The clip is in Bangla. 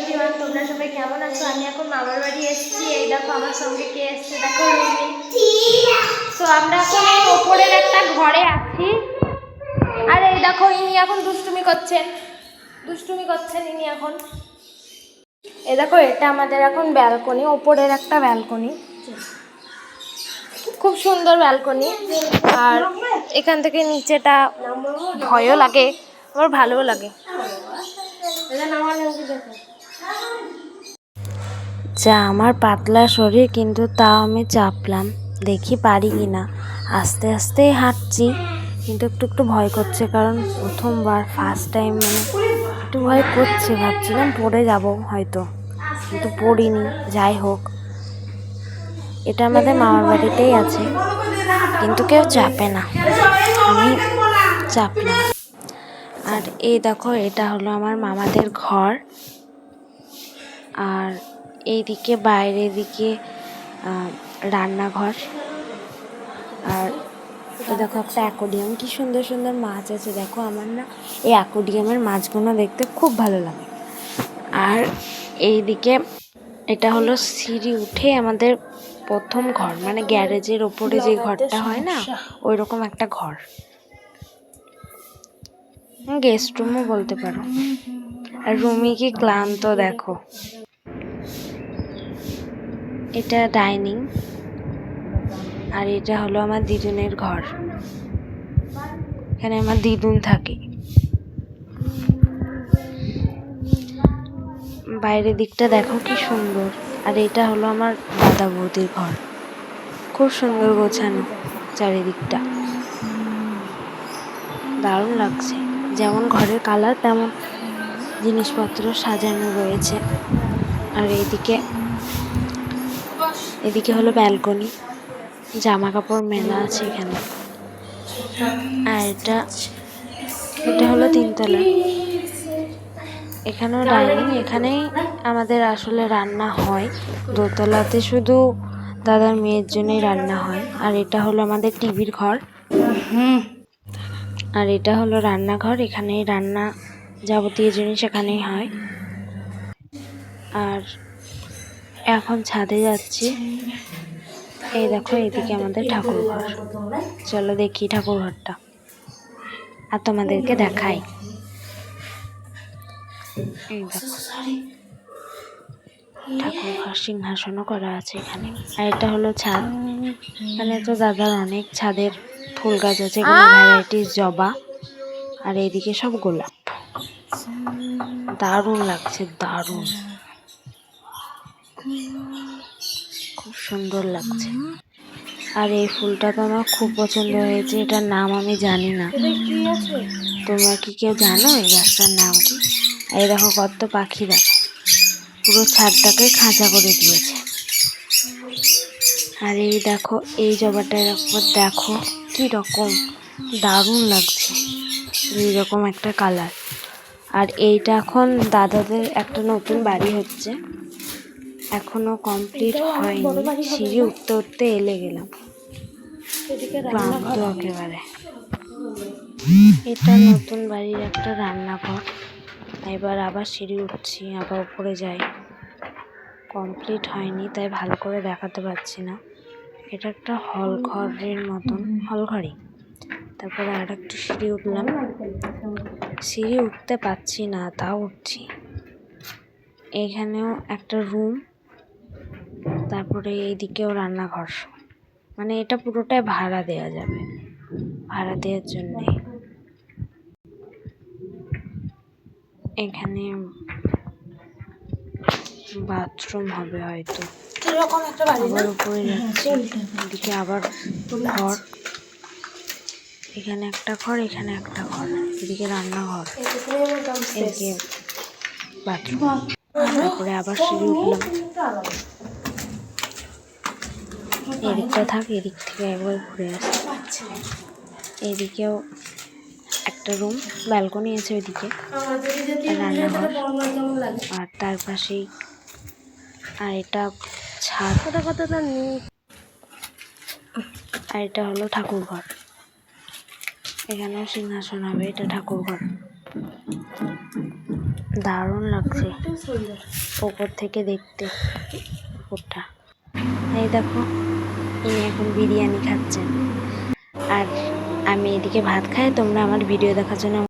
এভরিওয়ান, তোমরা সবাই কেমন আছো? আমি এখন মামার বাড়ি এসেছি। এই দেখো আমার সঙ্গে কে এসছে, দেখো রুমি। তো আমরা এখন এই ওপরের একটা ঘরে আছি। আর এই দেখো ইনি এখন দুষ্টুমি করছেন ইনি এখন। এই দেখো এটা আমাদের এখন ব্যালকনি, ওপরের একটা ব্যালকনি, খুব সুন্দর ব্যালকনি। আর এখান থেকে নিচেটা ভয়ও লাগে, আবার ভালোও লাগে। যা আমার পাতলা শরীর, কিন্তু তাও আমি চাপলাম, দেখি পারি কি না। আস্তে আস্তে হাঁটছি, কিন্তু একটু একটু ভয় করছে, কারণ প্রথমবার, ফার্স্ট টাইম, মানে একটু ভয় করছে। ভাবছিলাম পড়ে যাব হয়তো, কিন্তু পড়িনি। যাই হোক, এটা আমাদের মামার বাড়িতেই আছে, কিন্তু কেউ চাপে না, আমি চাপলাম। আর এই দেখো এটা হলো আমার মামাদের ঘর। আর এইদিকে বাইরের দিকে রান্নাঘর। আর দেখো একটা অ্যাকোয়ারিয়াম, কি সুন্দর সুন্দর মাছ আছে। দেখো আমার না এই অ্যাকোয়ারিয়ামের মাছগুলো দেখতে খুব ভালো লাগে। আর এইদিকে এটা হলো সিঁড়ি উঠে আমাদের প্রথম ঘর, মানে গ্যারেজের ওপরে যে ঘরটা হয় না, ওই রকম একটা ঘর, গেস্ট রুমও বলতে পারো। আর রুমি কি ক্লান্ত দেখো। এটা ডাইনিং। আর এটা হলো আমার দিদুনের ঘর, এখানে আমার দিদুন থাকে। বাইরের দিকটা দেখো কি সুন্দর। আর এটা হলো আমার দাদা বৌদির ঘর, খুব সুন্দর গোছানো চারিদিকটা, দারুণ লাগছে। যেমন ঘরের কালার তেমন জিনিসপত্র সাজানো রয়েছে। আর এদিকে হলো ব্যালকনি, জামা কাপড় মেলা আছে এখানে। আর এটা হলো তিনতলা, এখানেও ডাইনিং। এখানেই আমাদের আসলে রান্না হয়। দোতলাতে শুধু দাদার মেয়ের জন্যই রান্না হয়। আর এটা হলো আমাদের টিভির ঘর। আর এটা হলো রান্নাঘর, এখানেই রান্না যাবতীয় জিনিস এখানেই হয়। আর এখন ছাদে যাচ্ছি। এই দেখো এদিকে আমাদের ঠাকুর ঘর। চলো দেখি ঠাকুর ঘরটা, আর তোমাদেরকে দেখাই। এই দেখো ঠাকুর ঘর, সিংহাসনও করা আছে এখানে। আর এটা হলো ছাদ, এখানে তো দাদার অনেক ছাদের ফুল গাছ আছে, কোনো ভ্যারাইটিস জবা। আর এইদিকে সব গোলাপ, দারুণ লাগছে, দারুণ, খুব সুন্দর লাগছে। আর এই ফুলটা তো আমার খুব পছন্দ হয়েছে, এটার নাম আমি জানি না। তোমরা কি কেউ জানো এই গাছটার নাম কি? এই দেখো কত পাখি, দেখো পুরো ছাদটাকে খাঁচা করে দিয়েছে। আর এই দেখো এই জবাটার উপর দেখো কি রকম দারুণ লাগছে, দুই রকম একটা কালার। আর এইটা এখন দাদাদের একটা নতুন বাড়ি হচ্ছে, এখনো কমপ্লিট হয়নি। সিঁড়ি উঠতে উঠতে এলে গেলাম, ক্লান্ত একেবারে। এটা নতুন বাড়ির একটা রান্নাঘর। এবার আবার সিঁড়ি উঠছি, আবার উপরে যাই, কমপ্লিট হয়নি তাই ভালো করে দেখাতে পারছি না। এটা একটা হল ঘরের মতন, হল ঘরই। তারপরে আর একটু সিঁড়ি উঠলাম, সিঁড়ি উঠতে পারছি না, তাও উঠছি। এখানেও একটা রুম, তারপরে এইদিকেও রান্নাঘর। মানে এটা পুরোটাই ভাড়া দেওয়া যাবে, ভাড়া দেওয়ার জন্যে। এখানে বাথরুম হবে হয়তো। আবার উপরে যাচ্ছি, এদিকে আবার ঘর, এখানে একটা ঘর, এখানে একটা ঘর, এদিকে রান্নাঘর, এদিকে বাথরুম। তারপরে আবার সিঁড়ি উঠলাম, এদিকটা থাক, এদিক থেকে একবার ঘুরে আসি। এদিকেও একটা রুম, ব্যালকনি আছে ওইদিকে, রান্নাঘর। আর তার পাশেই, আর এটা ছাদ, আর এটা হলো ঠাকুর ঘর। এখানেও সিংহাসন হবে, এটা ঠাকুর ঘর। দারুণ লাগছে খুব সুন্দর। ওপর থেকে দেখতে পুকুরটা। এই দেখো ইনি এখন বিরিয়ানি খাচ্ছেন আর আমি এদিকে ভাত খাই। তোমরা আমার ভিডিও দেখার জন্য